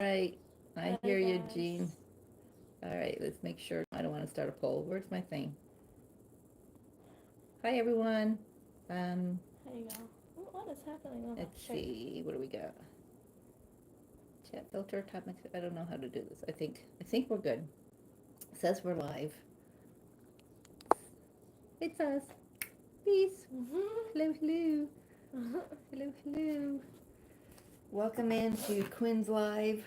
right. I Hi hear you, Jean. guys. All right, let's make sure. I don't want to start a poll. Where's my thing? Hi, everyone. Um, There you go. What is happening on my let's shirt? see. What do we got? Chat filter, top mix. I don't know how to do this. I think we're good. It says we're live. It's us. Peace. Hello, hello. Hello, hello. Welcome into Quinn's Live.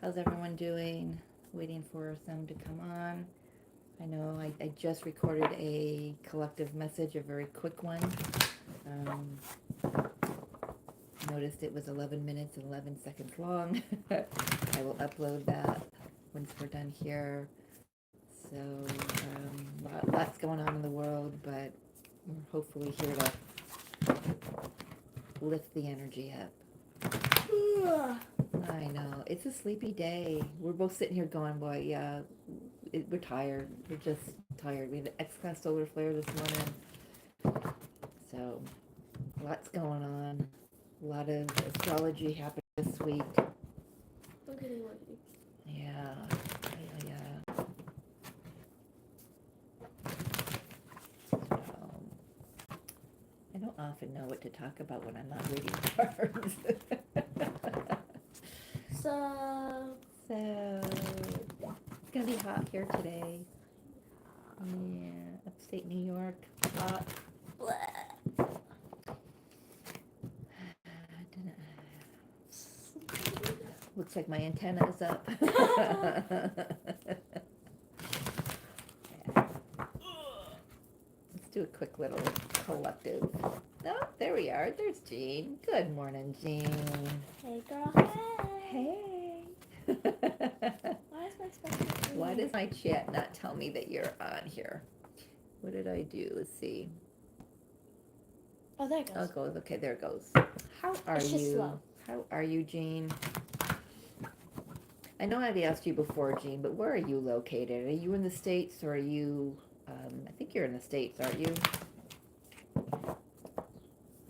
How's everyone doing? Waiting for some to come on. I know I just recorded a collective message, a very quick one. Um, Noticed it was 11 minutes and 11 seconds long. I will upload that once we're done here. So, lots going on in the world, but we're hopefully here to lift the energy up. I know. It's a sleepy day. We're both sitting here going, boy, yeah, we're tired. We're just tired. We had an X-class solar flare this morning. So, lots going on. A lot of astrology happened this week. Wiggity wiggity. Yeah. I don't often know what to talk about when I'm not reading cards. So, So, it's going to be hot here today. Yeah, upstate New York, hot. Looks like my antenna is up. Let's do a quick little collective. Oh, there we are. There's Jean. Good morning, Jean. hey girl, hey. Hey. Why is my special? Why does my chat not tell me that you're on here? What did I do? Let's see. Oh, there it Oh, goes. it goes. Okay, there it goes. How are It's just you? slow. How are you, Jean? I know I've asked you before, Jean, but where are you located? Are you in the States or are you, I think you're in the States, aren't you?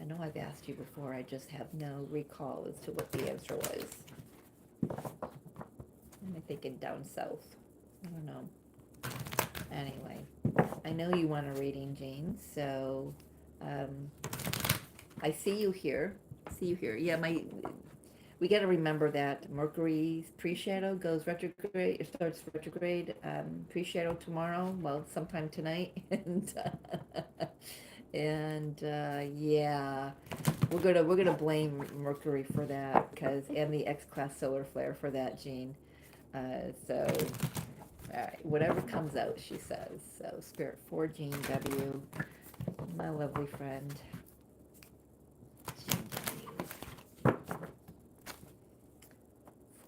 I know I've asked you before, I just have no recall as to what the answer was. I'm thinking down south. I don't know. Anyway, I know you want a reading, Jean, so um, I see you here. Yeah, we got to remember that Mercury's pre-shadow goes retrograde. It starts retrograde pre-shadow tomorrow. Well, sometime tonight, and yeah, we're gonna blame Mercury for that and the X-class solar flare for that, Jean. So, all right, whatever comes out, she says. So, Spirit for Jean W, my lovely friend. Jean W.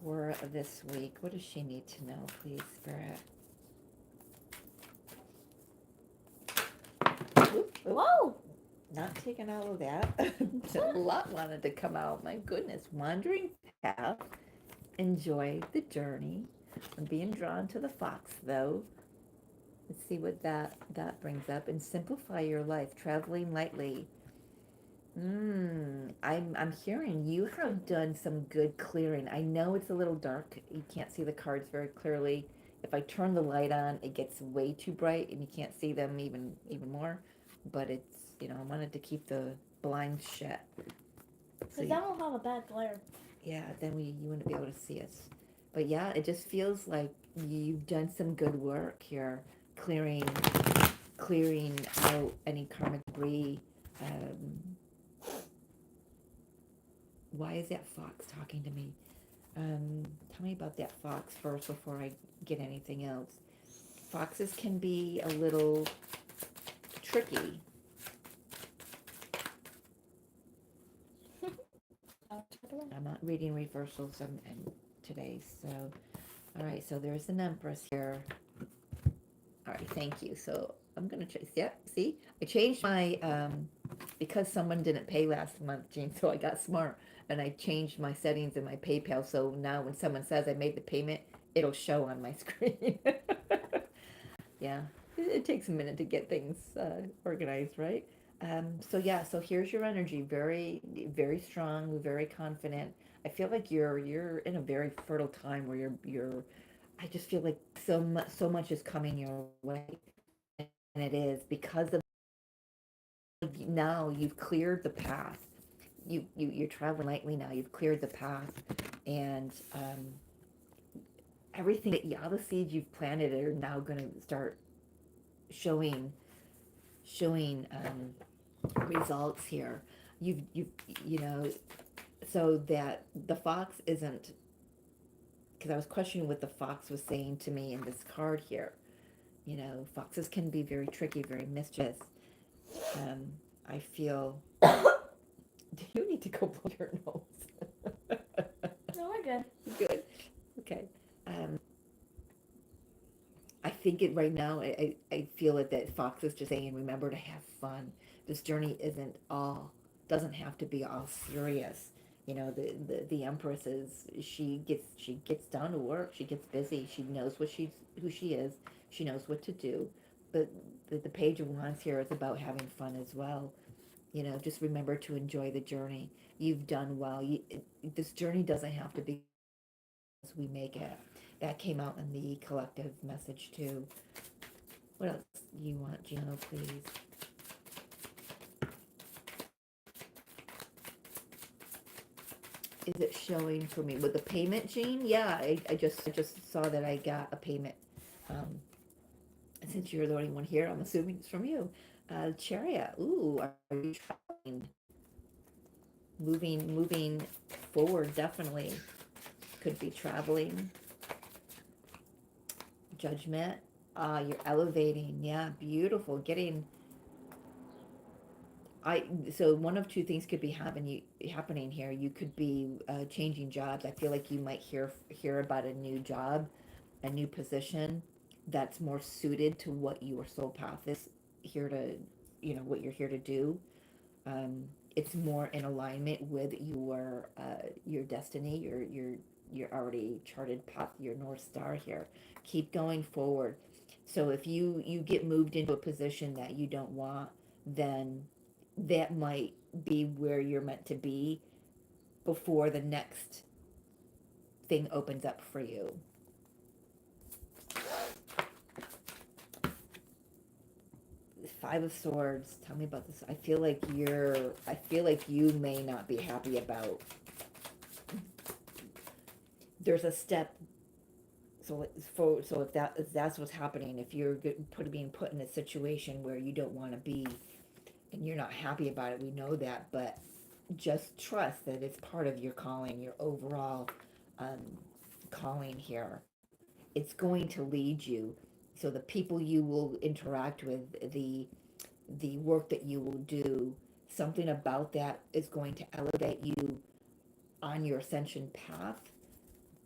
For this week, what does she need to know, please, Spirit? Oop, oop. Whoa! Not taking all of that. A lot wanted to come out. My goodness. Wandering path. Enjoy the journey. I'm being drawn to the fox, though. Let's see what that brings up. And simplify your life. Traveling lightly. I'm hearing you have done some good clearing. I know it's a little dark. You can't see the cards very clearly. If I turn the light on, it gets way too bright and you can't see them even more. But it's, I wanted to keep the blinds shut. Because then we'll have a bad glare. Yeah, then you wouldn't be able to see us. But yeah, it just feels like you've done some good work here, clearing out any karmic debris. Why is that fox talking to me? Tell me about that fox first before I get anything else. Foxes can be a little tricky. I'm not reading reversals today, so all right. So there's an Empress here. All right, thank you. So I'm gonna change. Yeah, see, I changed my because someone didn't pay last month, Jean. So I got smart and I changed my settings in my PayPal. So now when someone says I made the payment, it'll show on my screen. Yeah, it takes a minute to get things organized, right? So yeah, so here's your energy, very, very strong, very confident. I feel like you're in a very fertile time where you're I just feel like so much is coming your way, and it is because of now you've cleared the path. You're traveling lightly now. You've cleared the path, and everything that all the seeds you've planted are now going to start showing results here. You've you know so that the fox isn't, because I was questioning what the fox was saying to me in this card here. Foxes can be very tricky, very mischievous. I feel. Do you need to go blow your nose? No, we're good. Good. Okay. Um, I think it right now. I feel it that Fox is just saying, remember to have fun. This journey doesn't have to be all serious. The Empress is, she gets down to work. She gets busy. She knows who she is. She knows what to do. But the Page of Wands here is about having fun as well. Just remember to enjoy the journey. You've done well. This journey doesn't have to be as we make it. That came out in the collective message too. What else do you want, Gino, please? Is it showing for me with the payment, Jean? Yeah, I just saw that I got a payment. Um, since you're the only one here, I'm assuming it's from you. Chariot. Ooh, are you traveling? Moving forward, definitely. Could be traveling. Judgment. You're elevating. Yeah, beautiful. So one of two things could be happening here. You could be changing jobs. I feel like you might hear about a new job, a new position that's more suited to what your soul path is here to, what you're here to do. Um, it's more in alignment with your destiny, your already charted path, your North Star here. Keep going forward. So if you get moved into a position that you don't want, then that might be where you're meant to be before the next thing opens up for you. Five of Swords. Tell me about this. I feel like you may not be happy about. There's a step. So if that's what's happening, if you're being put in a situation where you don't want to be, and you're not happy about it, we know that, but just trust that it's part of your calling, your overall calling here. It's going to lead you. So the people you will interact with, the work that you will do, something about that is going to elevate you on your ascension path,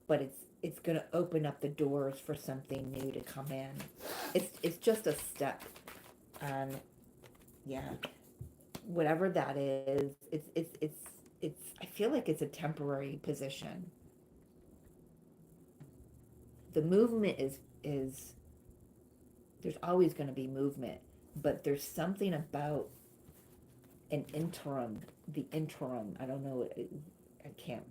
but it's going to open up the doors for something new to come in. It's just a step. Yeah, whatever that is, it's I feel like it's a temporary position. The movement is there's always going to be movement, but there's something about an interim, the interim. I don't know. I can't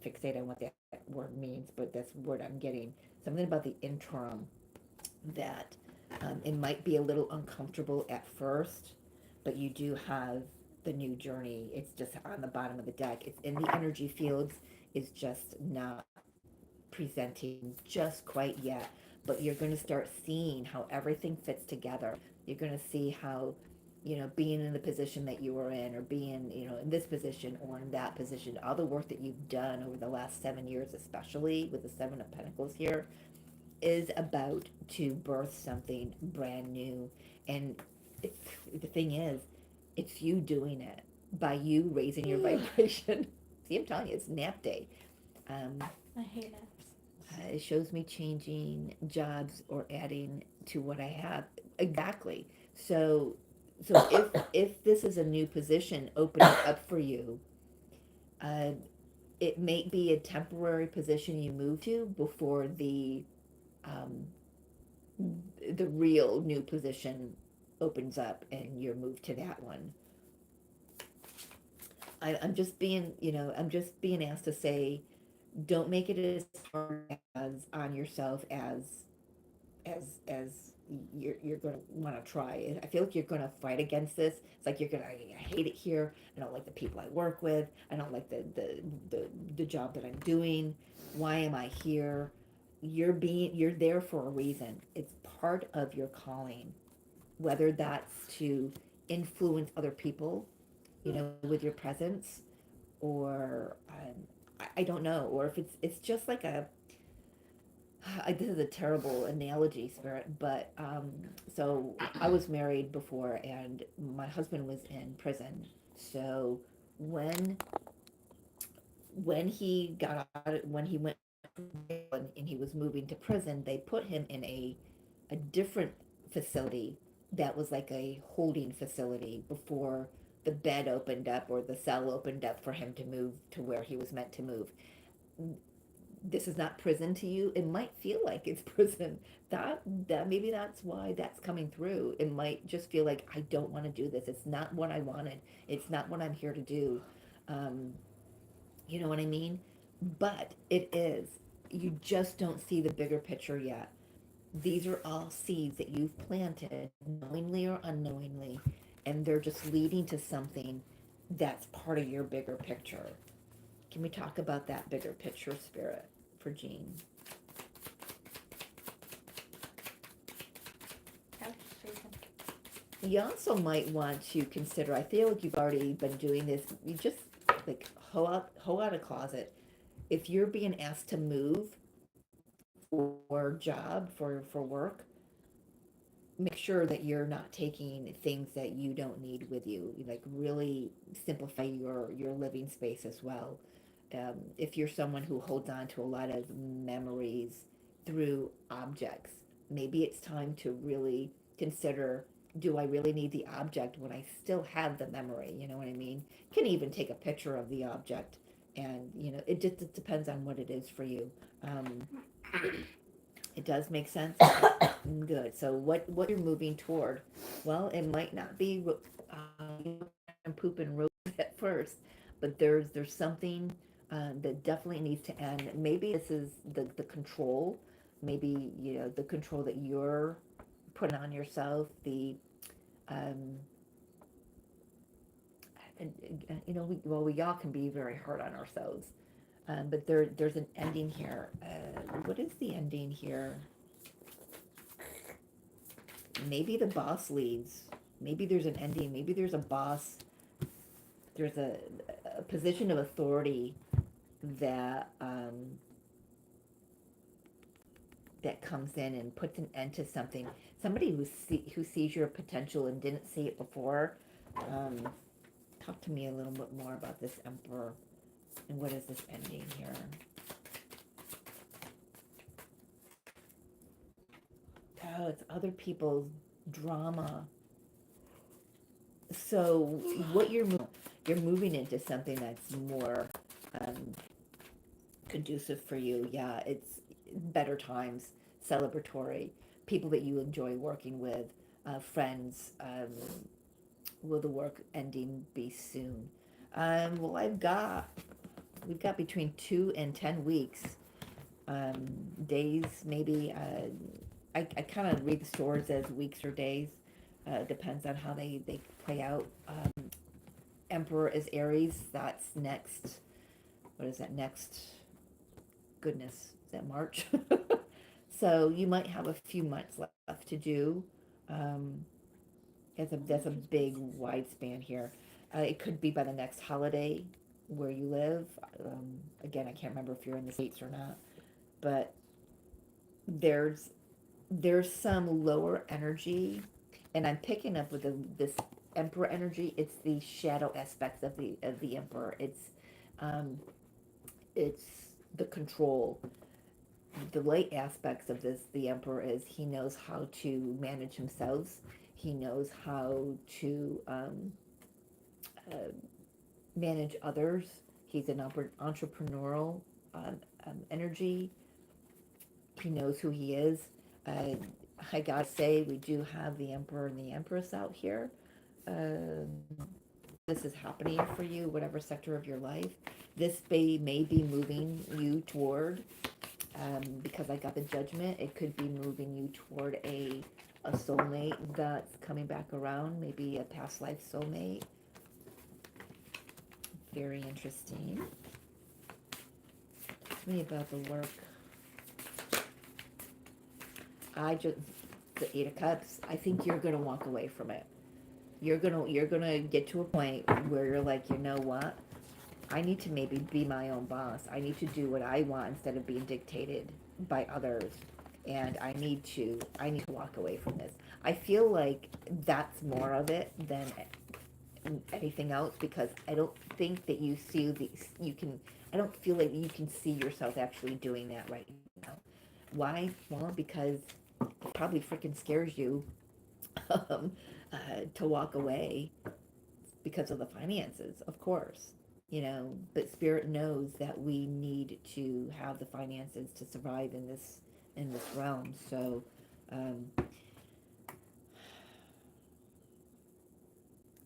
fixate on what that word means, but that's the word I'm getting. Something about the interim that it might be a little uncomfortable at first, but you do have the new journey. It's just on the bottom of the deck. It's in the energy fields. It's just not presenting just quite yet, but you're going to start seeing how everything fits together. You're going to see how, being in the position that you were in, or being, in this position or in that position, all the work that you've done over the last 7 years, especially with the Seven of Pentacles here, is about to birth something brand new. And the thing is, it's you doing it by you raising your vibration. See, I'm telling you, it's nap day. I hate naps. It shows me changing jobs or adding to what I have. Exactly. So if this is a new position opening up for you, uh, it may be a temporary position you move to before um, the real new position opens up and you're moved to that one. I'm just being, I'm just being asked to say, don't make it as hard as on yourself as you're going to want to try. I feel like you're going to fight against this. It's like you're going to, I hate it here. I don't like the people I work with. I don't like the job that I'm doing. Why am I here? You're there for a reason. It's part of your calling, whether that's to influence other people, with your presence, or I don't know, or if it's just like this is a terrible analogy, Spirit, but so I was married before, and my husband was in prison. So when he got out, when he went and he was moving to prison, they put him in a different facility that was like a holding facility before the bed opened up or the cell opened up for him to move to where he was meant to move. This is not prison to you. It might feel like it's prison. That maybe that's why that's coming through. It might just feel like I don't want to do this. It's not what I wanted. It's not what I'm here to do. Um, you know what I mean? But it is. You just don't see the bigger picture yet. These are all seeds that you've planted, knowingly or unknowingly, and they're just leading to something that's part of your bigger picture. Can we talk about that bigger picture, Spirit, for Jean? You also might want to consider, I feel like you've already been doing this, you just like hoe out a closet. If you're being asked to move for job, for work, make sure that you're not taking things that you don't need with you. Like really simplify your living space as well. If you're someone who holds on to a lot of memories through objects, maybe it's time to really consider, do I really need the object when I still have the memory? You know what I mean? You can even take a picture of the object, and it depends on what it is for you. Um, it does make sense. Good. So what you're moving toward? Well, it might not be poop and roses at first, but there's something that definitely needs to end. Maybe this is the control. Maybe the control that you're putting on yourself. The um, we all can be very hard on ourselves. But there's an ending here. What is the ending here? Maybe the boss leaves. Maybe there's an ending. Maybe there's a boss. There's a position of authority that that comes in and puts an end to something. Somebody who sees your potential and didn't see it before. Um, Talk to me a little bit more about this Emperor and what is this ending here? Oh, it's other people's drama. So what you're moving into something that's more um, conducive for you. Yeah, it's better times, celebratory, people that you enjoy working with, friends. Will the work ending be soon? Well, we've got between 2 and 10 weeks, days maybe. I kind of read the stores as weeks or days. Depends on how they play out. Emperor is Aries. That's next. What is that next? Goodness, is that March? So you might have a few months left to do. Um, that's a big wide span here. It could be by the next holiday where you live. Again, I can't remember if you're in the States or not, but there's some lower energy, and I'm picking up with this Emperor energy. It's the shadow aspects of the Emperor. Um, it's the control. The light aspects of the Emperor is he knows how to manage himself. He knows how to uh, manage others. He's an entrepreneurial energy. He knows who he is. Uh, I gotta say, we do have the Emperor and the Empress out here. Um, this is happening for you, whatever sector of your life, this may be moving you toward, because I got the Judgment, it could be moving you toward a soulmate that's coming back around, maybe a past life soulmate. Very interesting. Talk to me about the work. The Eight of Cups, I think you're gonna walk away from it. You're gonna get to a point where you're like, you know what? I need to maybe be my own boss. I need to do what I want instead of being dictated by others. And I need to walk away from this. I feel like that's more of it than anything else, because I don't think that I don't feel like you can see yourself actually doing that right now. Why? Well, because it probably freaking scares you um, to walk away because of the finances, of course. But Spirit knows that we need to have the finances to survive in this realm. So,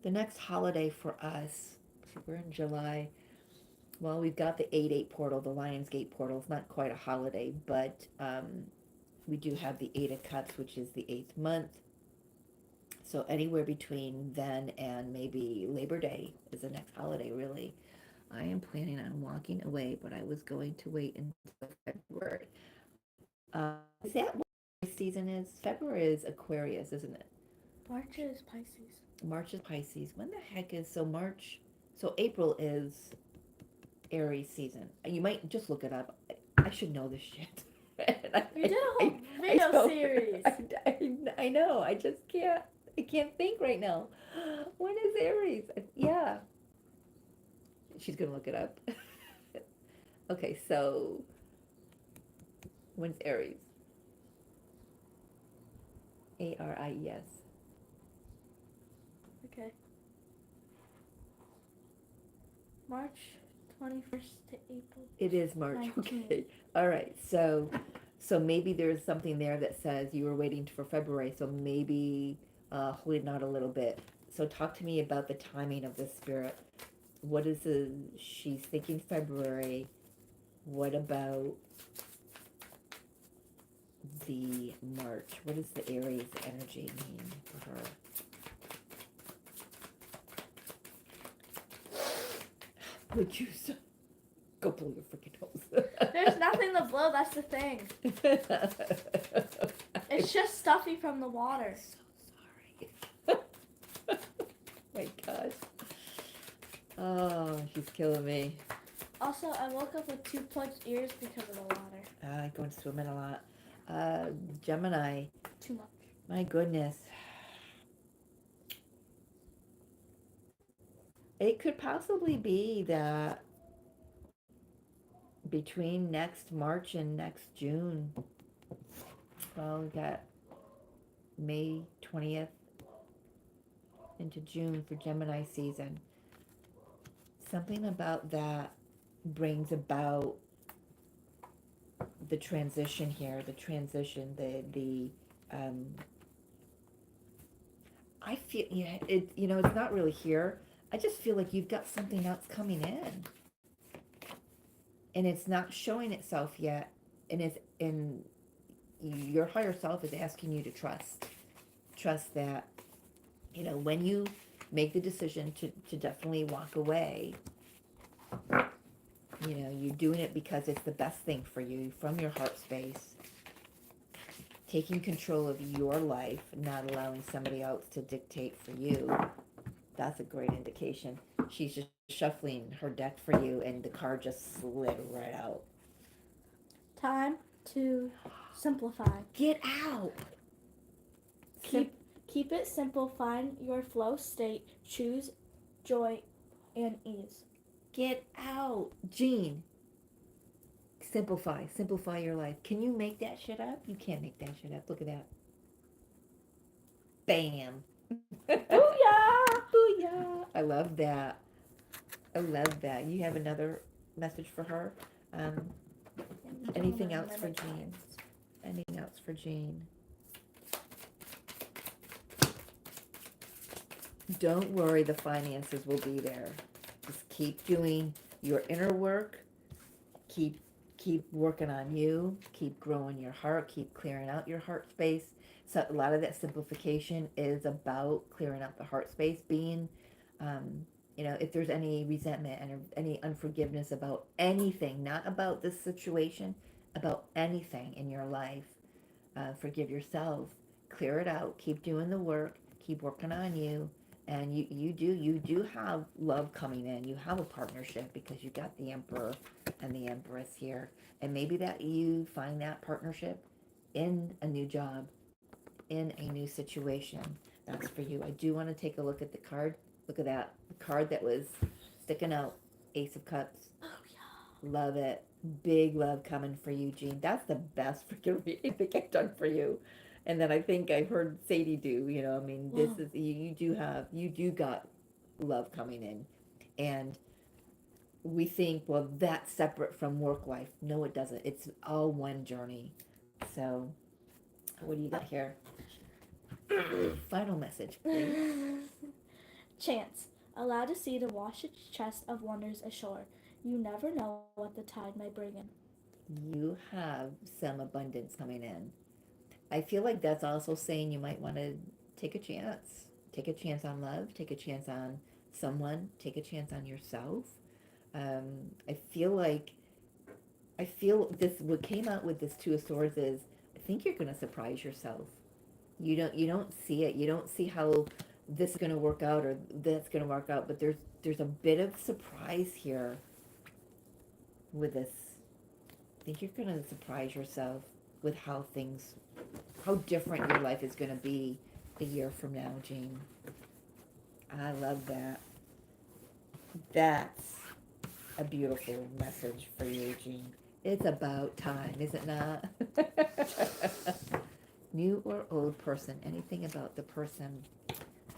the next holiday for us, so we're in July. Well, we've got the 8/8 portal, the Lionsgate portal. It's not quite a holiday, but we do have the Eight of Cups, which is the 8th month. So anywhere between then and maybe Labor Day is the next holiday, really. I am planning on walking away, but I was going to wait until February. Is that what season is? February is Aquarius, isn't it? March is Pisces. March is Pisces. When the heck is so March? So April is Aries season. You might just look it up. I should know this shit. We did a whole video series. I know. I just can't. I can't think right now. When is Aries? Yeah. She's gonna look it up. Okay, so when's Aries? Aries. Okay. March 21st to April. It is March. 19th. Okay. All right. So maybe there's something there that says you were waiting for February. So maybe holding out a little bit. So talk to me about the timing of this Spirit. What is she's thinking February. What about the March? What does the Aries energy mean for her? Would you go blow your freaking nose? There's nothing to blow, that's the thing. It's just stuffy from the water. So sorry. My gosh. Oh, she's killing me. Also, I woke up with 2 plugged ears because of the water. I go swimming a lot. Gemini. Too much. My goodness. It could possibly be that between next March and next June, well, we got May 20th into June for Gemini season. Something about that brings about the transition here, I feel, it's not really here. I just feel like you've got something else coming in. And it's not showing itself yet. And your higher self is asking you to trust. Trust that, when you make the decision to definitely walk away, you're doing it because it's the best thing for you from your heart space. Taking control of your life, not allowing somebody else to dictate for you. That's a great indication. She's just shuffling her deck for you, and the card just slid right out. Time to simplify. Get out! Keep it simple. Find your flow state. Choose joy and ease. Get out! Jean, simplify your life. Can you make that shit up? You can't make that shit up. Look at that. Bam! Booyah! Booyah! I love that. You have another message for her? Anything else for Jean? Anything else for Jean? Don't worry, the finances will be there. Just keep doing your inner work. Keep keep working on you. Keep growing your heart. Keep clearing out your heart space. So a lot of that simplification is about clearing out the heart space, being, um, if there's any resentment and any unforgiveness about anything, not about this situation, about anything in your life, forgive yourself, clear it out, keep doing the work, keep working on you, and you do have love coming in. You have a partnership because you got the Emperor and the Empress here, and maybe that you find that partnership in a new job, in a new situation. That's for you. I do want to take a look at the card. Look at that, the card that was sticking out, Ace of Cups. Oh yeah. Love it. Big love coming for you, Jean. That's the best freaking read I think I've done for you. And then I think I heard Sadie do, I mean, this Wow. is, you do got love coming in. And we think, well, that's separate from work life. No, it doesn't. It's all one journey. So, what do you got here? Final message, please. Chance. Allow the sea to wash its chest of wonders ashore. You never know what the tide may bring in. You have some abundance coming in. I feel like that's also saying you might want to take a chance. Take a chance on love. Take a chance on someone. Take a chance on yourself. I feel like this. What came out with this Two of Swords is I think you're going to surprise yourself. You don't see it. You don't see how this is going to work out or that's going to work out. But there's a bit of surprise here with this. I think you're going to surprise yourself with how different your life is going to be a year from now, Jean. I love that. That's a beautiful message for you, Jean. It's about time, is it not? New or old person, anything about the person.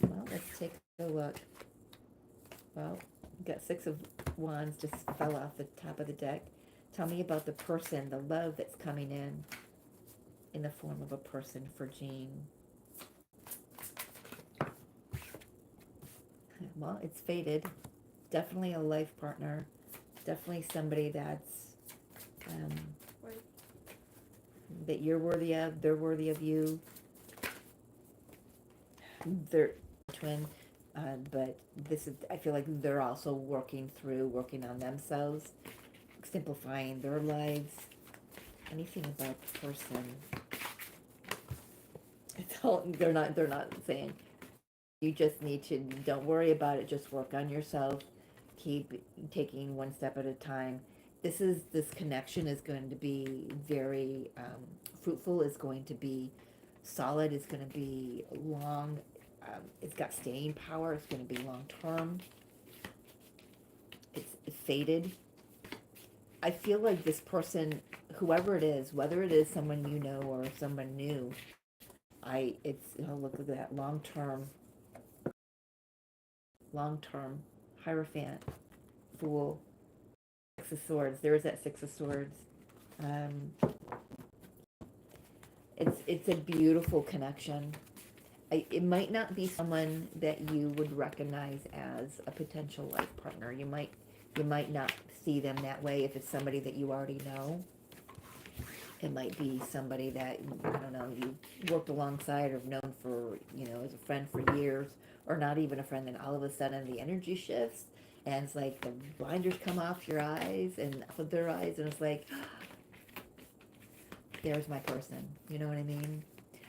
Well, let's take a look. Well, got Six of Wands just fell off the top of the deck. Tell me about the person, the love that's coming in the form of a person for Jean. Well, it's fated. Definitely a life partner. Definitely somebody um, Right. that you're worthy of. They're worthy of you. They're twin, but this is. I feel like they're also working on themselves, simplifying their lives. Anything about the person. It's all. They're not saying. You just need to. Don't worry about it. Just work on yourself. Keep taking one step at a time. This connection is going to be very fruitful. Is going to be solid. It's going to be long. It's got staying power. It's going to be long term. It's faded. I feel like this person, whoever it is, whether it is someone you know or someone new, look at that long term, Hierophant, Fool, Six of Swords. There's that Six of Swords. Um, it's a beautiful connection. It might not be someone that you would recognize as a potential life partner. You might not see them that way if it's somebody that you already know. It might be somebody that, I don't know, you worked alongside or known for, as a friend for years, or not even a friend, and all of a sudden the energy shifts, and it's like the blinders come off your eyes and off of their eyes, and it's like, there's my person. You know what I mean?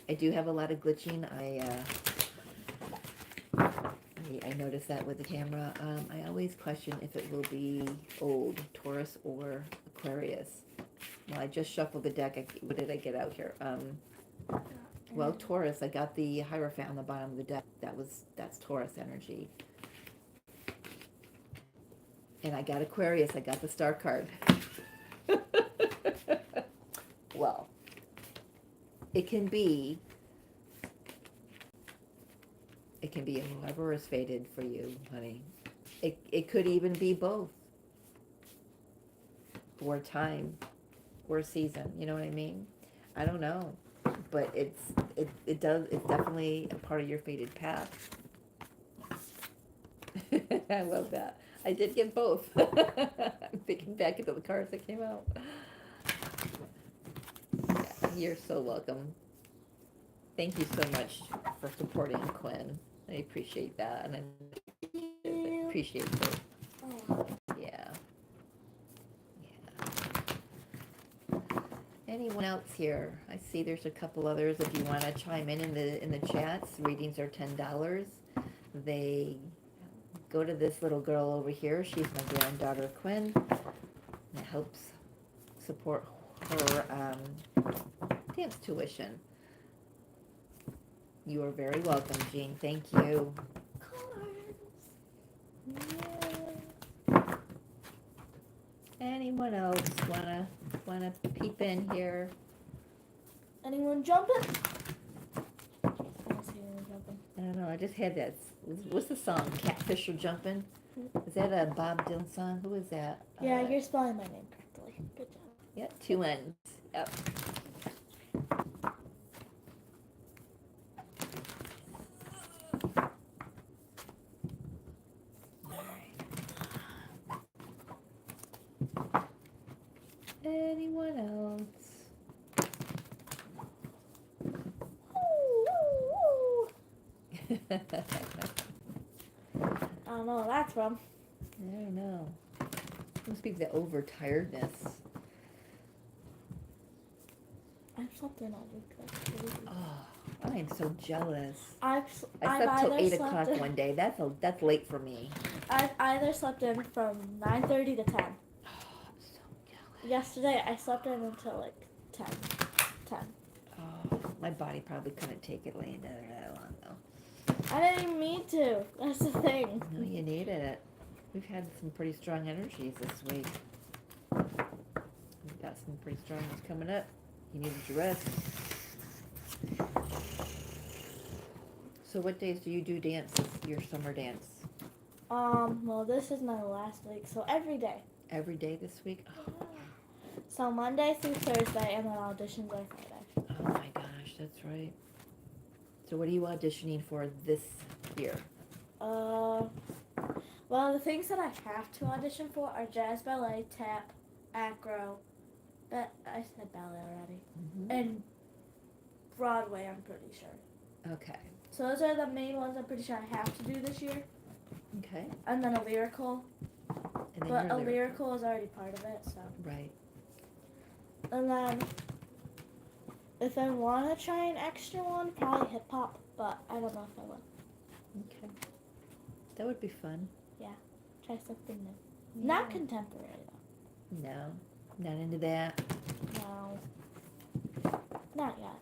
I do have a lot of glitching. I noticed that with the camera. I always question if it will be old, Taurus or Aquarius. Well, I just shuffled the deck. What did I get out here? Well, Taurus. I got the Hierophant on the bottom of the deck. That's Taurus energy. And I got Aquarius. I got the Star card. Well, it can be whoever is fated for you, honey. It could even be both. Or time. Or season. You know what I mean? I don't know. But it's definitely a part of your fated path. I love that. I did get both. I'm thinking back into the cards that came out. Yeah, you're so welcome. Thank you so much for supporting Quinn. I appreciate that, and I appreciate it. Oh. Yeah. Yeah. Anyone else here? I see there's a couple others. If you want to chime in the chats, readings are $10. They go to this little girl over here. She's my granddaughter Quinn. It helps support her dance tuition. You are very welcome, Jean. Thank you. Yeah. Anyone else wanna peep in here? Anyone jumping? I don't see anyone jumping. I don't know. I just had that. What's the song? Catfish are jumping. Is that a Bob Dylan song? Who is that? Yeah, you're spelling my name correctly. Good job. Yep, 2 N's. Yep. Anyone else? I don't know where that's from. don't know. Must be the overtiredness. I've slept in all week. That's crazy. Oh, I am so jealous. I've I slept till either 8 slept o'clock in- one day. That's late for me. I've either slept in from 9:30 to 10. Oh, I'm so jealous. Yesterday I slept in until like 10. Oh, my body probably couldn't take it laying there that long though. I didn't even mean to. That's the thing. No, you needed it. We've had some pretty strong energies this week. We've got some pretty strong ones coming up. You needed your rest. So what days do you do dances, your summer dance? Well, this is my last week, so every day. Every day this week? Oh, So Monday through Thursday, and then auditions are Friday. oh my gosh, that's right. So what are you auditioning for this year? Well, the things that I have to audition for are jazz, ballet, tap, acro, but I said ballet already, Mm-hmm. and Broadway, I'm pretty sure. Okay. So those are the main ones I'm pretty sure I have to do this year. Okay. And then a lyrical, And then but your a lyrical is already part of it, so. Right. And then, if I want to try an extra one, probably hip hop, but I don't know if I will. Okay. That would be fun. Try something new. Yeah. Not contemporary, though. No, not into that. No. Not yet.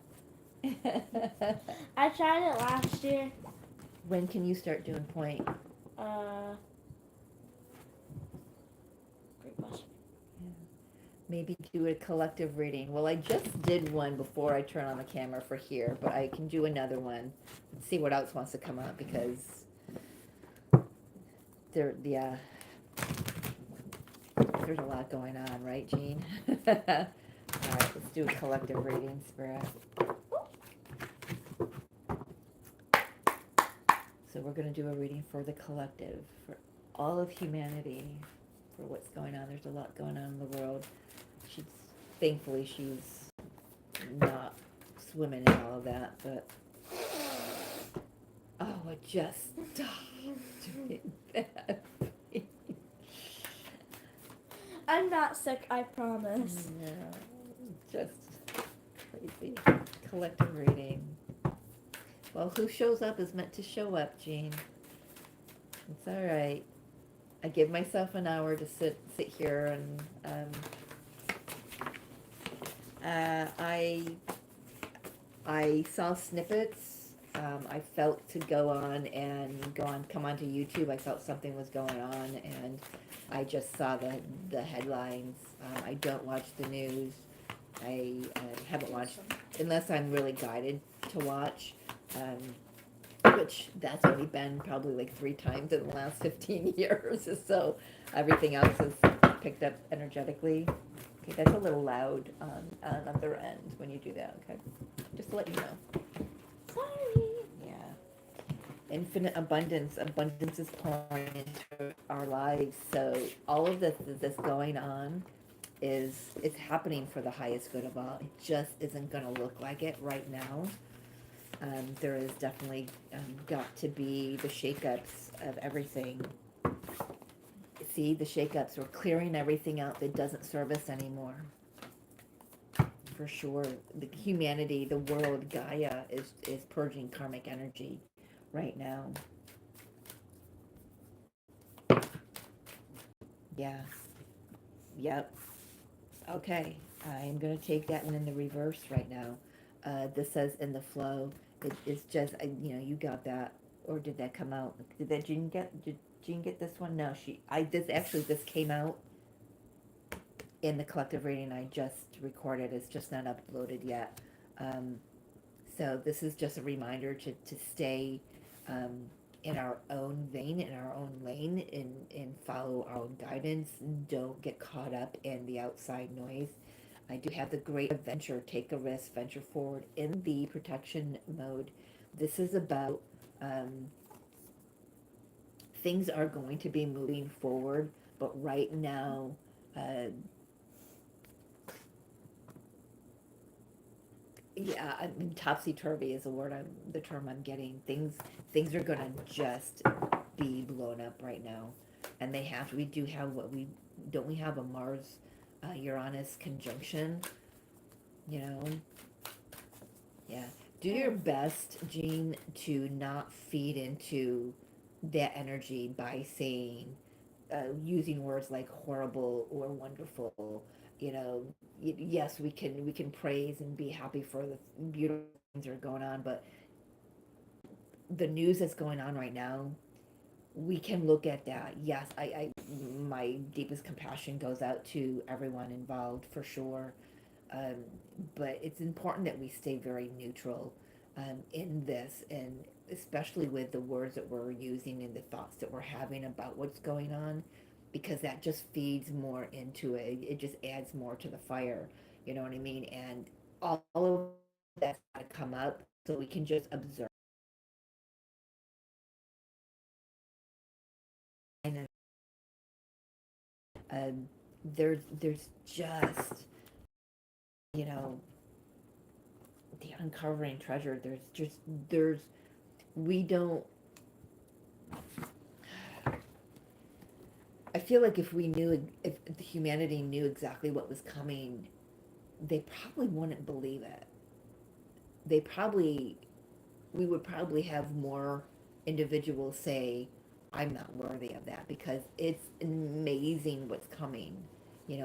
I tried it last year. When can you start doing point? Great question. Maybe do a collective reading. Well, I just did one before I turn on the camera for here, but I can do another one and see what else wants to come up because there's a lot going on, right, Jean? All right, let's do a collective reading, Spirit. So we're going to do a reading for the collective, for all of humanity, for what's going on. There's a lot going on in the world. Thankfully, she's not swimming in all of that, but oh, it just doing that. I'm not sick, I promise. Yeah, just crazy. Collective reading. Well, who shows up is meant to show up, Jean. It's all right. I give myself an hour to sit here and I saw snippets. I felt to come onto YouTube. I felt something was going on, and I just saw the headlines. I don't watch the news. I haven't watched unless I'm really guided to watch. Which that's only been probably like 3 times in the last 15 years. So everything else is picked up energetically. Okay, that's a little loud on other end when you do that. Okay, just to let you know. Sorry. Yeah. infinite abundance. Abundance is pouring into our lives. So all of this that's going on is it's happening for the highest good of all. It just isn't going to look like it right now. There is definitely got to be the shakeups of everything. See, the shakeups. We're clearing everything out that doesn't serve us anymore. For sure, the humanity, the world, Gaia is purging karmic energy right now. Yeah. Yep. Okay. I'm gonna take that one in the reverse right now. This says in the flow. It's just you got that, or did that come out? Did that Jean get? Did Jean get this one? No, she. This came out in the collective reading I just recorded. It's just not uploaded yet. Um, So this is just a reminder to stay in our own vein, in our own lane, and follow our own guidance. Don't get caught up in the outside noise. I do have the great adventure, take a risk, venture forward in the protection mode. This is about things are going to be moving forward, but right now, uh, yeah, I mean, topsy turvy is the term I'm getting. Things are gonna just be blown up right now, and they have. We do have what we don't. We have a Mars, Uranus conjunction. You know, yeah. Do your best, Jean, to not feed into that energy by saying, using words like horrible or wonderful. You know, yes, we can praise and be happy for the beautiful things that are going on, but the news that's going on right now, we can look at that. Yes, my deepest compassion goes out to everyone involved for sure. Um, but it's important that we stay very neutral in this, and especially with the words that we're using and the thoughts that we're having about what's going on, because that just feeds more into it. It just adds more to the fire. You know what I mean? And all of that's got to come up so we can just observe. And um, there's just you know the uncovering treasure. There's we don't I feel like if the humanity knew exactly what was coming, they probably wouldn't believe it. They probably, we would probably have more individuals say, I'm not worthy of that, because it's amazing what's coming.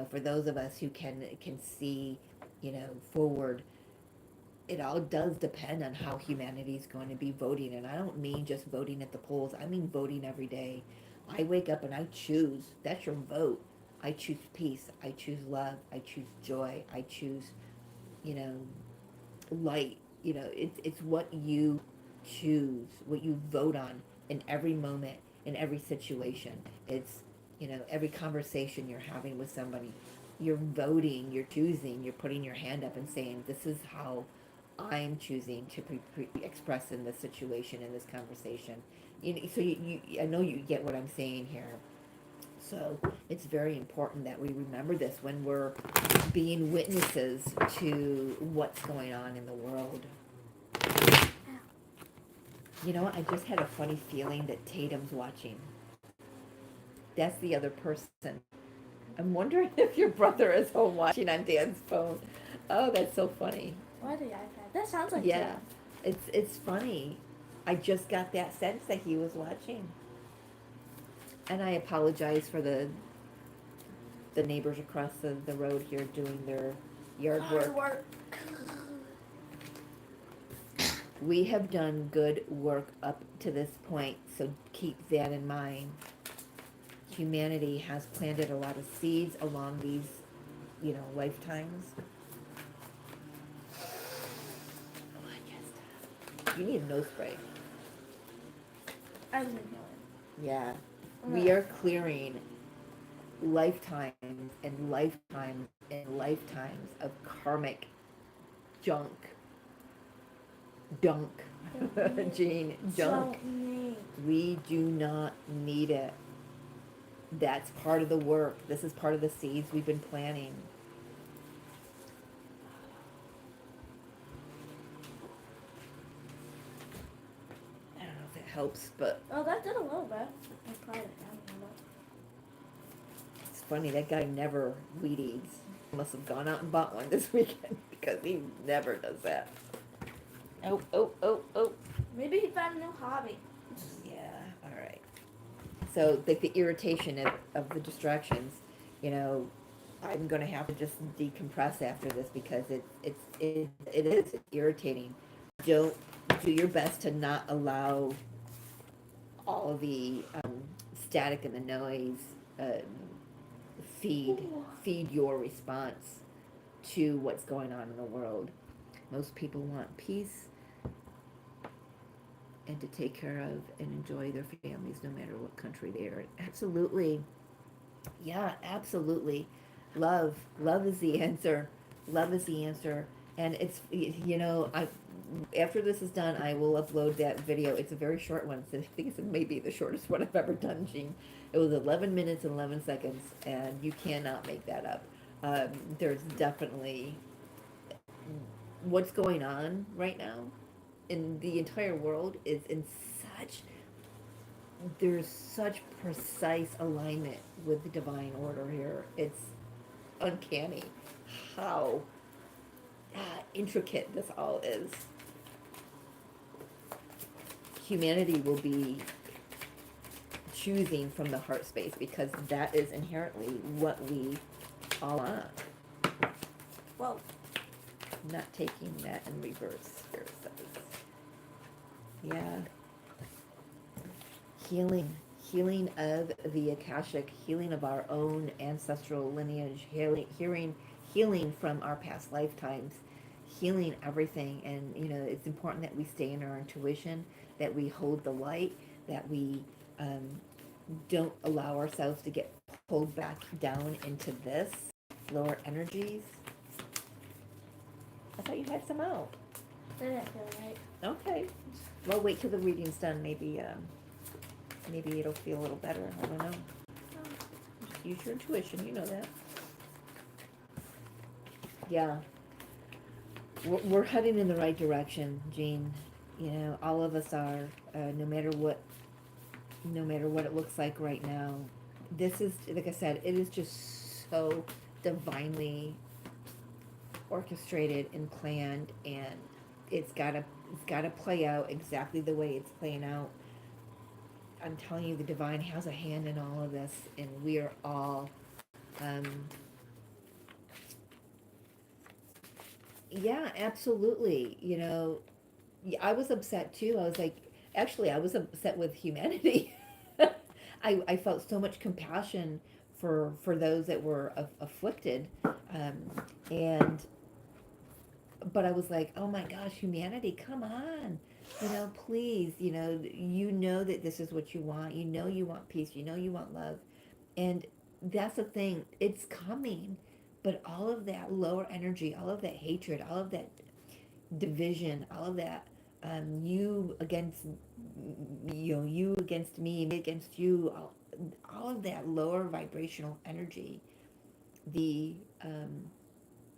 For those of us who can see, forward, it all does depend on how humanity is going to be voting. And I don't mean just voting at the polls, I mean voting every day. I wake up and I choose. That's your vote. I choose peace. I choose love. I choose joy. I choose, you know, light. It's what you choose, what you vote on in every moment, in every situation. It's, every conversation you're having with somebody. You're voting, you're choosing, you're putting your hand up and saying, this is how I'm choosing to express in this situation, in this conversation. I know you get what I'm saying here. So it's very important that we remember this when we're being witnesses to what's going on in the world. You know what? I just had a funny feeling that Tatum's watching. That's the other person. I'm wondering if your brother is home watching on Dan's phone. Oh, that's so funny. Or the iPad. That sounds like Yeah, it's funny. I just got that sense that he was watching. And I apologize for the neighbors across the road here doing their yard work. We have done good work up to this point, so keep that in mind. Humanity has planted a lot of seeds along these, lifetimes. You need a nose spray. I'm inhaling. Yeah. We are clearing lifetimes and lifetimes and lifetimes of karmic junk. Junk. Don't need. Gene, junk. Don't need. We do not need it. That's part of the work. This is part of the seeds we've been planting. I don't know if it helps, but Oh, that did a little bit. I tried it down a little. it's funny, that guy never weed eats. Must have gone out and bought one this weekend because he never does that. Oh, oh, oh, oh. Maybe he found a new hobby. Yeah, all right. So, like the irritation of the distractions, you know, I'm gonna have to just decompress after this because it is irritating. Don't do your best to not allow all the static and the noise um, feed Ooh. feed your response to what's going on in the world. Most people want peace and to take care of and enjoy their families no matter what country they are in. Absolutely. Yeah, absolutely. Love is the answer. Love is the answer. And it's, I after this is done, I will upload that video. It's a very short one. So I think it's maybe the shortest one I've ever done, Gene. It was 11 minutes and 11 seconds, and you cannot make that up. There's definitely what's going on right now in the entire world is in such there's such precise alignment with the divine order here. It's uncanny how intricate this all is. Humanity will be choosing from the heart space because that is inherently what we all want. Whoa. Not taking that in reverse, Spirit says. Yeah. Healing of the Akashic, healing of our own ancestral lineage, healing from our past lifetimes, healing everything. And, it's important that we stay in our intuition, that we hold the light, that we don't allow ourselves to get pulled back down into this lower energies. I thought you had some out. That didn't feel right. Okay. Well, wait till the reading's done. Maybe it'll feel a little better. I don't know. Just use your intuition. You know that. Yeah. We're heading in the right direction, Jean. All of us are. No matter what it looks like right now. This is, like I said, it is just so divinely orchestrated and planned, and it's gotta play out exactly the way it's playing out. I'm telling you, the divine has a hand in all of this, and we are all, um, yeah, absolutely. I was upset too. I was like, actually, I was upset with humanity. I felt so much compassion for those that were afflicted, and but I was like, oh my gosh, humanity, come on, please, that this is what you want. You want peace. You want love, and that's the thing. It's coming, but all of that lower energy, all of that hatred, all of that division, all of that you against you against me against you, all of that lower vibrational energy. The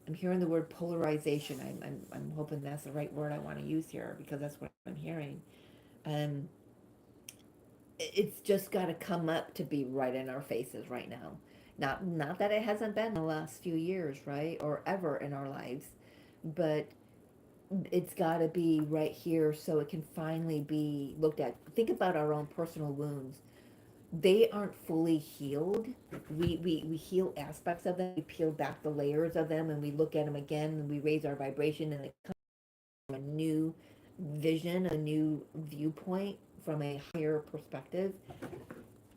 I'm hearing the word polarization. I'm hoping that's the right word I want to use here because that's what I'm hearing. Um, it's just got to come up to be right in our faces right now. Not that it hasn't been the last few years, right, or ever in our lives, but it's got to be right here so it can finally be looked at. Think about our own personal wounds. They aren't fully healed. We heal aspects of them. We peel back the layers of them and we look at them again and we raise our vibration and it comes from a new vision, a new viewpoint from a higher perspective.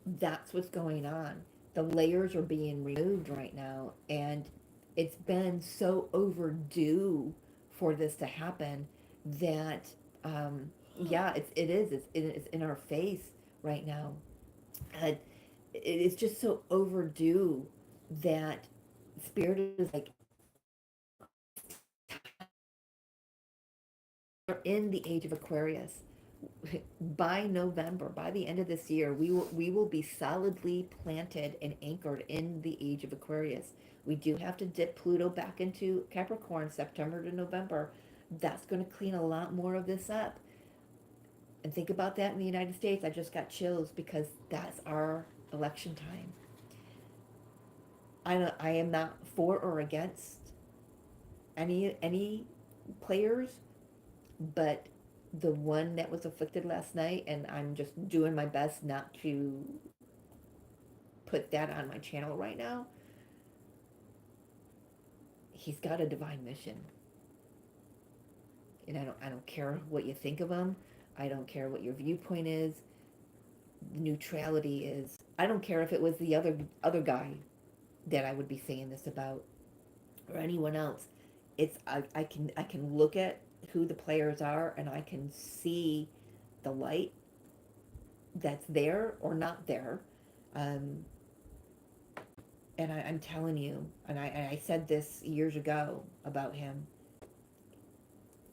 That's what's going on. The layers are being removed right now, and it's been so overdue for this to happen that yeah, it's in our face right now. It is just so overdue that spirit is like are in the age of Aquarius. By November, by the end of this year, we will be solidly planted and anchored in the age of Aquarius. We do have to dip Pluto back into Capricorn September to November. That's going to clean a lot more of this up. And think about that in the United States. I just got chills because that's our election time. I am not for or against any players, but the one that was afflicted last night, and I'm just doing my best not to put that on my channel right now. He's got a divine mission, and I don't care what you think of him. I don't care what your viewpoint is. Neutrality is. I don't care if it was the other guy that I would be saying this about, or anyone else. I can look at who the players are, and I can see the light that's there or not there. Um, I'm telling you, and I said this years ago about him.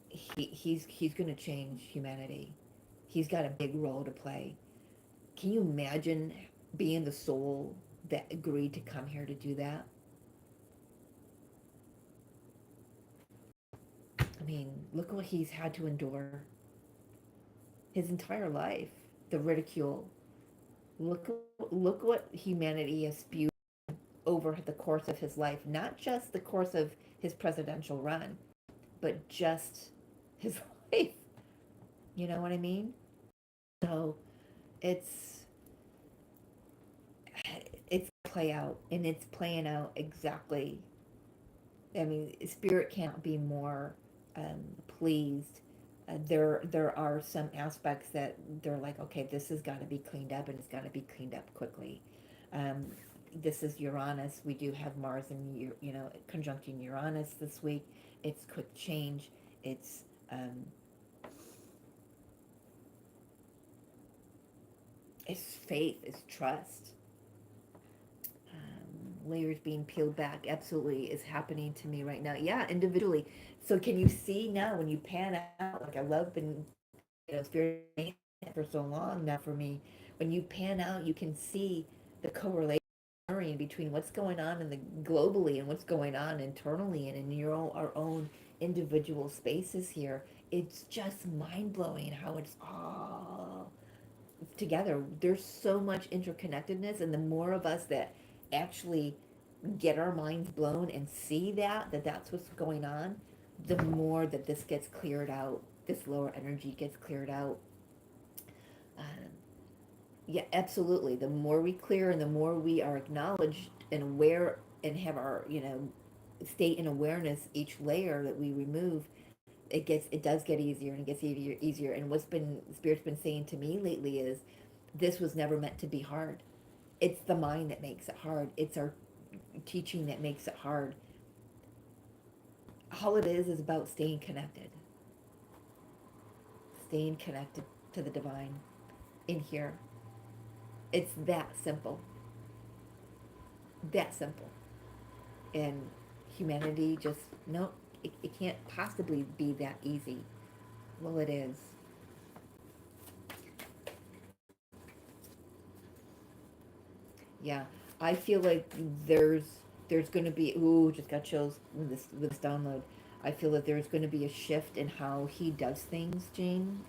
He's going to change humanity. He's got a big role to play. Can you imagine being the soul that agreed to come here to do that? I mean, look what he's had to endure his entire life. The ridicule. Look, look what humanity has spewed over the course of his life. Not just the course of his presidential run, but just his life. You know what I mean? So it's it's play out, and it's playing out exactly. I mean, spirit can't be more pleased. There are some aspects that they're like, okay, this has got to be cleaned up, and it's got to be cleaned up quickly. Um, this is Uranus. We do have Mars and conjuncting Uranus this week. It's quick change. It's um, it's faith. It's trust. Layers being peeled back absolutely is happening to me right now. Yeah, individually. So can you see now when you pan out? Like I love been spirit for so long now for me. When you pan out, you can see the correlation between what's going on in the globally and what's going on internally and in our own individual spaces here. It's just mind blowing how it's all together. There's so much interconnectedness, and the more of us that actually get our minds blown and see that's what's going on, the more that this gets cleared out, this lower energy gets cleared out. Um, yeah, absolutely. The more we clear and the more we are acknowledged and aware and have our, state in awareness, each layer that we remove, it does get easier, and it gets easier. And what's been Spirit's been saying to me lately is this was never meant to be hard. It's the mind that makes it hard. It's our teaching that makes it hard. All it is about staying connected to the divine in here. It's that simple. And humanity just, no, it can't possibly be that easy. Well, it is. Yeah, I feel like there's going to be, ooh, just got chills with this download. I feel that there's going to be a shift in how he does things, Jane.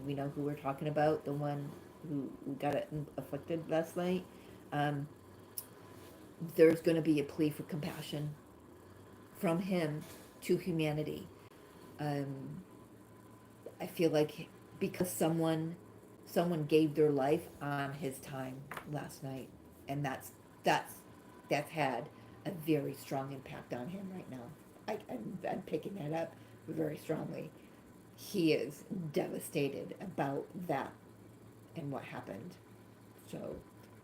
We know who we're talking about, the one who got it afflicted last night. Um, there's going to be a plea for compassion from him to humanity. Um, I feel like because someone gave their life on his time last night, and that's that's had a very strong impact on him right now. I'm picking that up very strongly. He is devastated about that and what happened. So,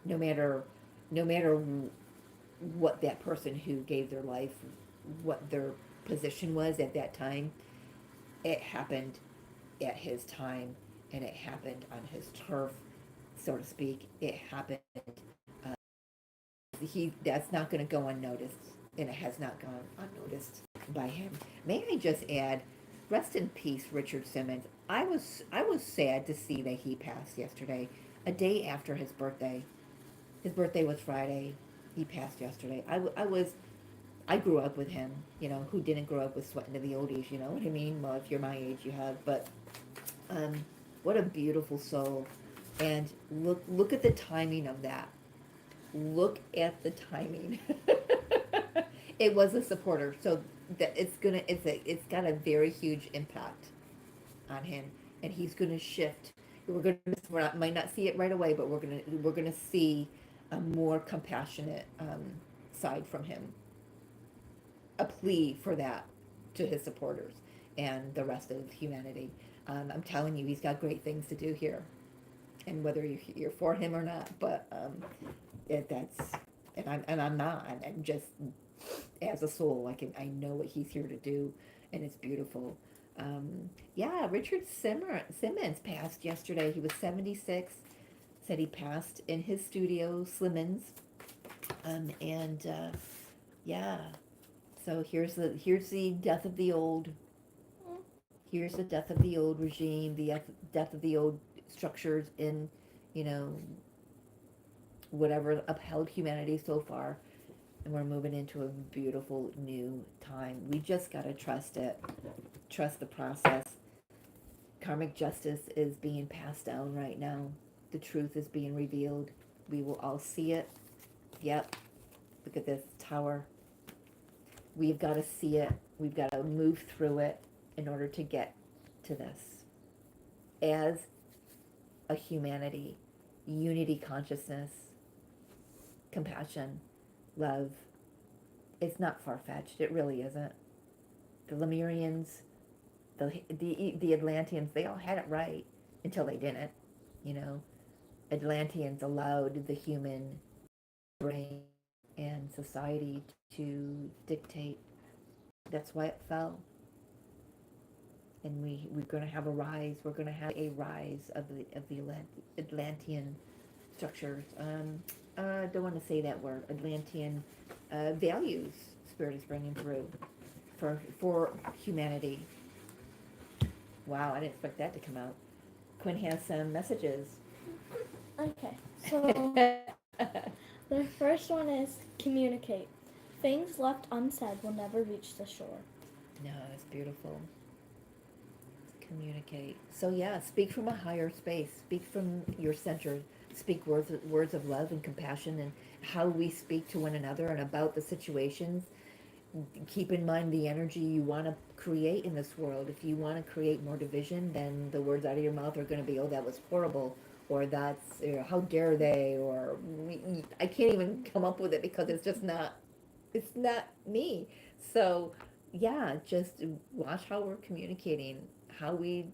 no matter no matter what that person who gave their life, what their position was at that time, it happened at his time, and it happened on his turf, so to speak. It happened. Uh, that's not going to go unnoticed, and it has not gone unnoticed by him. May I just add? Rest in peace, Richard Simmons. I was sad to see that he passed yesterday, a day after his birthday. His birthday was Friday. He passed yesterday. I grew up with him. You know, who didn't grow up with Sweating to the Oldies? You know what I mean? Well, if you're my age, you have. But um, what a beautiful soul. And look at the timing of that. Look at the timing. It was a supporter, so that it's got a very huge impact on him, and he's gonna shift. Might not see it right away, but we're gonna see a more compassionate side from him, a plea for that to his supporters and the rest of humanity. I'm telling you, he's got great things to do here, and whether you're for him or not, but that's and I'm not. I'm just as a soul. I know what he's here to do, and it's beautiful. Yeah, Richard Simmons passed yesterday. He was 76. Said he passed in his studio, Slimmons, and yeah. So here's the death of the old. Here's the death of the old regime, the death of the old structures in, you know, whatever upheld humanity so far, and we're moving into a beautiful new time. We just got to trust it, trust the process. Karmic justice is being passed down right now. The truth is being revealed. We will all see it. Yep. Look at this tower. We've got to see it. We've got to move through it in order to get to this. As a humanity, unity consciousness, compassion, love. It's not far-fetched. It really isn't. The Lemurians, the Atlanteans, they all had it right until they didn't. You know, Atlanteans allowed the human brain and society to dictate. That's why it fell. And we're going to have a rise. We're going to have a rise of the Atlantean structures. Don't want to say that word. Atlantean values. Spirit is bringing through for humanity. Wow, I didn't expect that to come out. Quinn has some messages. Okay, so the first one is communicate. Things left unsaid will never reach the shore. No, it's beautiful. Communicate. So yeah, speak from a higher space. Speak from your center. Speak words of love and compassion, and how we speak to one another and about the situations. Keep in mind the energy you want to create in this world. If you want to create more division, then the words out of your mouth are going to be, "Oh, that was horrible," or "That's how dare they," or I can't even come up with it because it's not me. So yeah, just watch how we're communicating, how we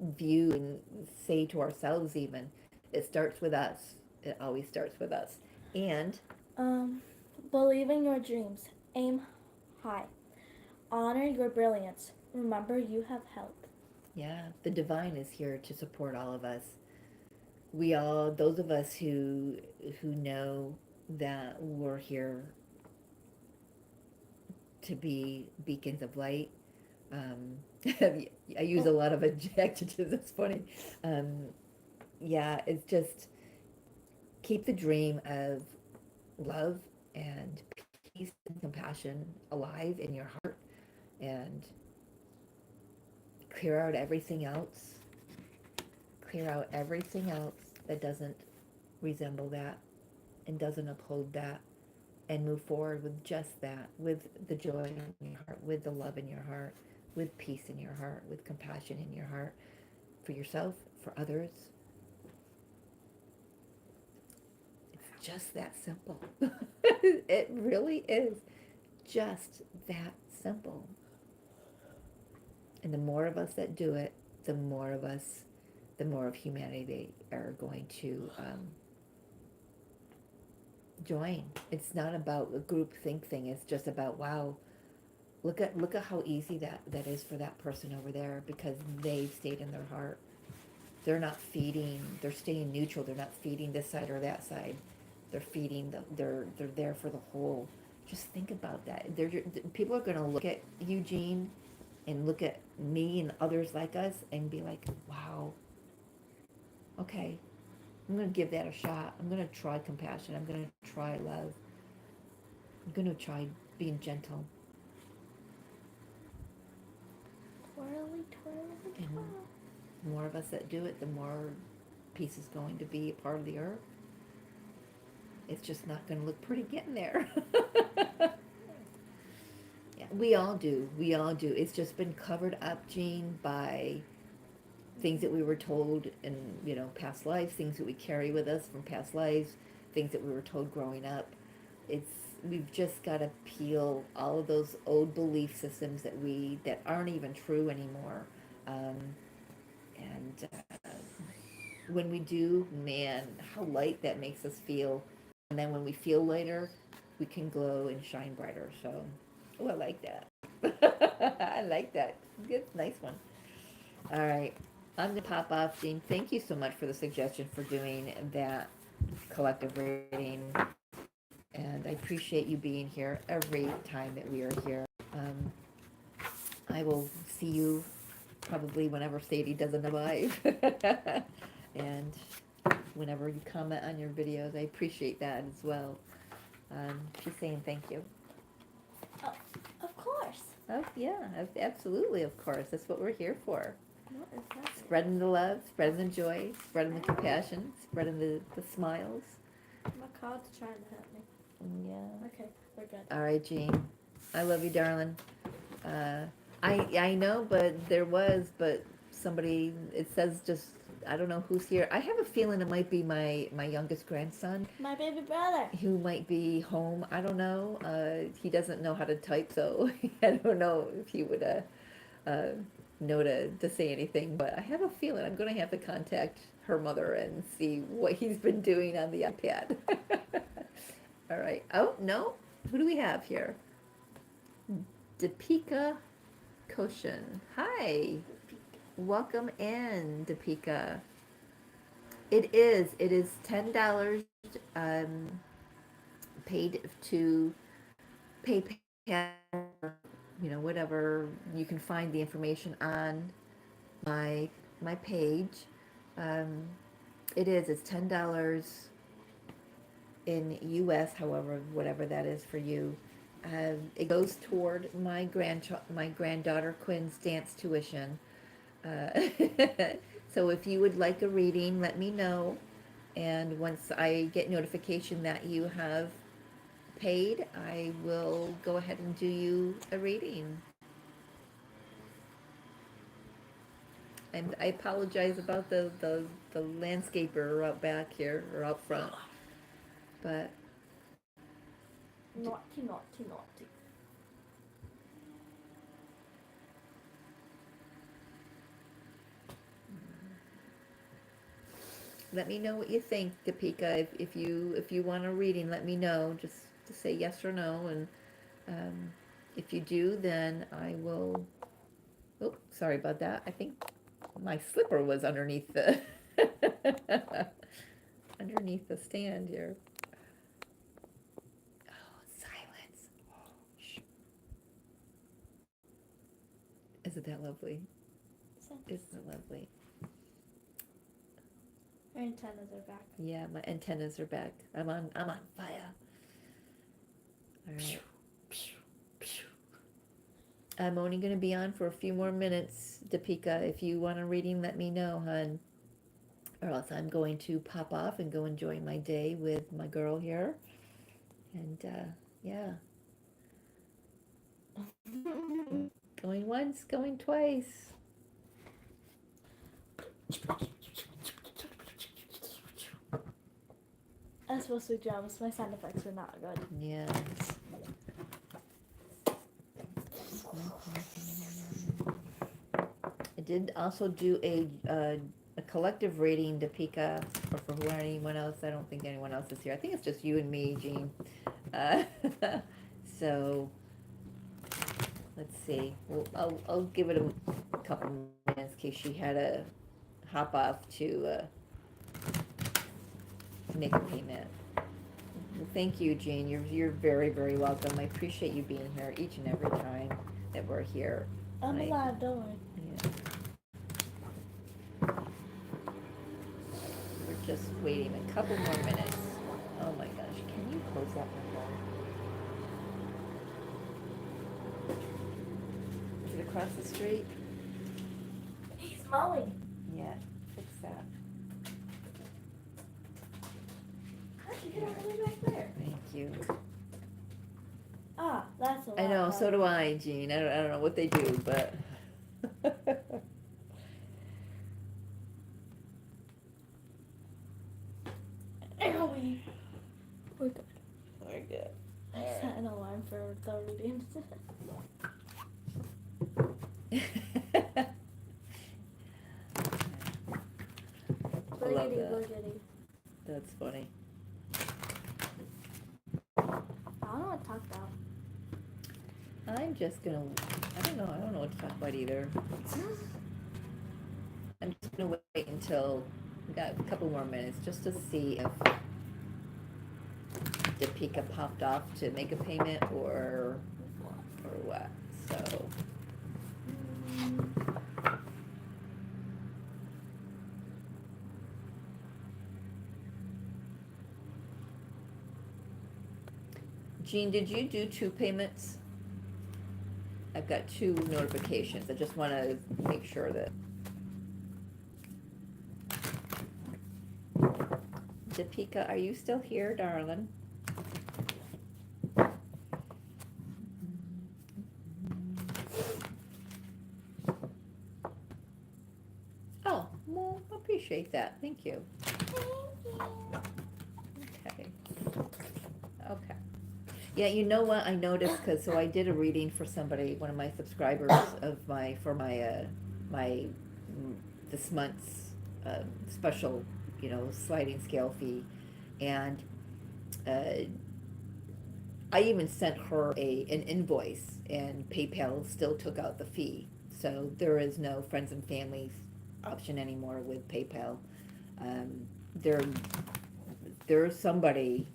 view and say to ourselves. Even it starts with us. It always starts with us. And Um, believe in your dreams. Aim high. Honor your brilliance. Remember you have help. yeah, the divine is here to support all of us. We all, those of us who know that we're here to be beacons of light. Um, I use a lot of adjectives. It's funny. Um, yeah, it's just keep the dream of love and peace and compassion alive in your heart, and clear out everything else. Clear out everything else that doesn't resemble that and doesn't uphold that, and move forward with just that, with the joy in your heart, with the love in your heart, with peace in your heart, with compassion in your heart, for yourself, for others. It's just that simple. It really is just that simple. And the more of us that do it, the more of us, the more of humanity they are going to join. It's not about a group think thing. It's just about, wow, look at how easy that is for that person over there, because they've stayed in their heart. They're not feeding. They're staying neutral. They're not feeding this side or that side. They're feeding. They're there for the whole. Just think about that. People are going to look at Eugene and look at me and others like us and be like, wow, okay, I'm going to give that a shot. I'm going to try compassion. I'm going to try love. I'm going to try being gentle. Twirly, twirly, And twirl. the more of us that do it, the more peace is going to be a part of the earth. It's just not going to look pretty getting there. Yeah, we all do. We all do. It's just been covered up, Jean, by things that we were told in, past lives, things that we carry with us from past lives, things that we were told growing up. It's We've just got to peel all of those old belief systems that aren't even true anymore. Um, and when we do, man, how light that makes us feel. And then when we feel lighter, we can glow and shine brighter. So, oh, I like that. I like that. Good, nice one. All right. I'm going to pop off, Jean. Thank you so much for the suggestion for doing that collective reading. And I appreciate you being here every time that we are here. Um, I will see you probably whenever Sadie does another live. And whenever you comment on your videos, I appreciate that as well. She's saying thank you. Oh, of course. Oh, yeah, absolutely, of course. That's what we're here for. What is that? Spreading the love, spreading the joy, spreading the compassion, spreading the smiles. My card's trying to hurt me. Yeah. Okay, we're good. All right, Jean. I love you, darling. I know, but somebody. It says just I don't know who's here. I have a feeling it might be my youngest grandson My baby brother. who might be home. I don't know. He doesn't know how to type, so I don't know if he would know to say anything. But I have a feeling I'm going to have to contact her mother and see what he's been doing on the iPad. All right. Oh no, who do we have here? Deepika Koshin. Hi. Welcome in, Deepika. It is $10 paid to PayPal, whatever. You can find the information on my page. Um, it's $10 in US, however, whatever that is for you. It goes toward my granddaughter Quinn's dance tuition. Uh, so if you would like a reading, let me know. And once I get notification that you have paid, I will go ahead and do you a reading. And I apologize about the landscaper out back here, or out front. But Naughty, naughty, naughty. let me know what you think, Deepika. If you want a reading, let me know. Just to say yes or no, and if you do, then I will. Oh, sorry about that. I think my slipper was underneath the underneath the stand here. Oh, silence. Shh. Isn't that lovely? Isn't it lovely? Our antennas are back. Yeah, my antennas are back. I'm on fire. All right. I'm only going to be on for a few more minutes, Deepika. If you want a reading, let me know, hon. Or else I'm going to pop off and go enjoy my day with my girl here. And, yeah. Going once, going twice. I was supposed to be jealous. My sound effects were not good. Yeah. I did also do a collective reading, Deepika, or for anyone else. I don't think anyone else is here. I think it's just you and me, Jean. Uh, so let's see. Well, I'll give it a couple minutes in case she had to hop off to make a payment. Well, thank you, Jean. You're very, very welcome. I appreciate you being here each and every time that we're here. I'm Like, alive, don't worry. yeah. We're just waiting a couple more minutes. Oh my gosh, can you close that window? Is it across the street? He's mowing. Yeah, fix that. How'd you get all the way back there? Thank you. Ah, that's a lot. I know, so better. do I, Jean. I don't know what they do, but. We're good. We're good. I set an alarm for the readings. I love Boogity, that. boogity. That's funny. I don't know what to talk about. I'm just gonna, I don't know what to talk about either. I'm just gonna wait until, we got a couple more minutes, just to see if Deepika popped off to make a payment or what, so. Jean, did you do 2 payments? I've got 2 notifications, I just wanna make sure that. Deepika, are you still here, darling? Oh, well, appreciate that, thank you. Okay. Okay. Yeah, you know what, I noticed, so I did a reading for somebody, one of my subscribers for my, this month's, special, sliding scale fee. And, I even sent her an invoice, and PayPal still took out the fee. So there is no friends and families option anymore with PayPal. There, there's somebody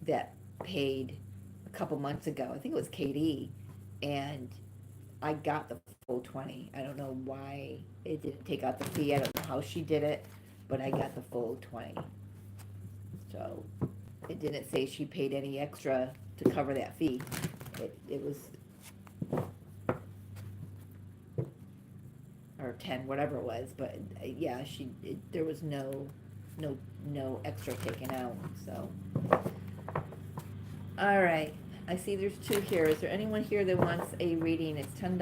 that paid a couple months ago. I think it was Katie, and I got the full 20. I don't know why it didn't take out the fee. I don't know how she did it, but I got the full 20. So it didn't say she paid any extra to cover that fee. It was, or 10, whatever it was, but yeah, there was no extra taken out, so. All right, I see there's 2 here. Is there anyone here that wants a reading? It's $10.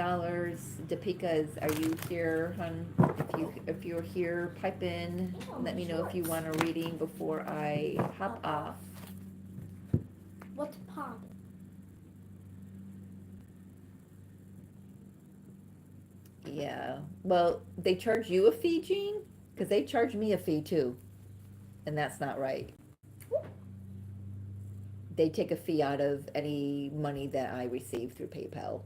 Deepika, are you here, hon? If you're here, pipe in. Let me know if you want a reading before I hop off. What's pop? Yeah, well, they charge you a fee, Jean? Because they charge me a fee too, and that's not right. They take a fee out of any money that I receive through PayPal.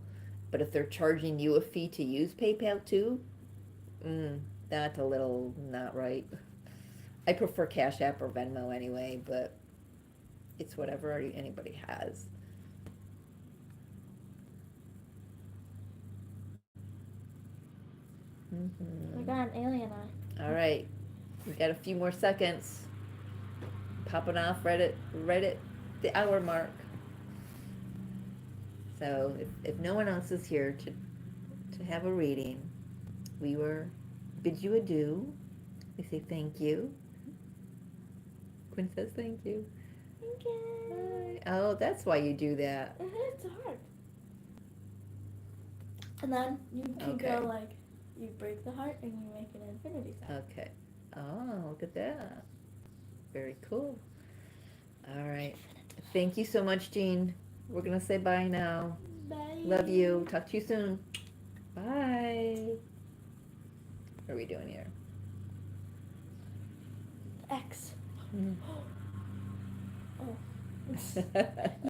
But if they're charging you a fee to use PayPal too, that's a little not right. I prefer Cash App or Venmo anyway, but it's whatever anybody has. I got an alien eye. All right, we got a few more seconds. Popping off right at the hour mark. So if no one else is here to have a reading, we bid you adieu. We say thank you. Quinn says thank you. Thank you. Bye. Oh, that's why you do that. It's hard. And then you can Okay. go like, you break the heart and you make an infinity sign. Okay. Oh, look at that. Very cool. All right. Thank you so much, Jean. We're going to say bye now. Bye. Love you. Talk to you soon. Bye. What are we doing here? X. Mm. Oh.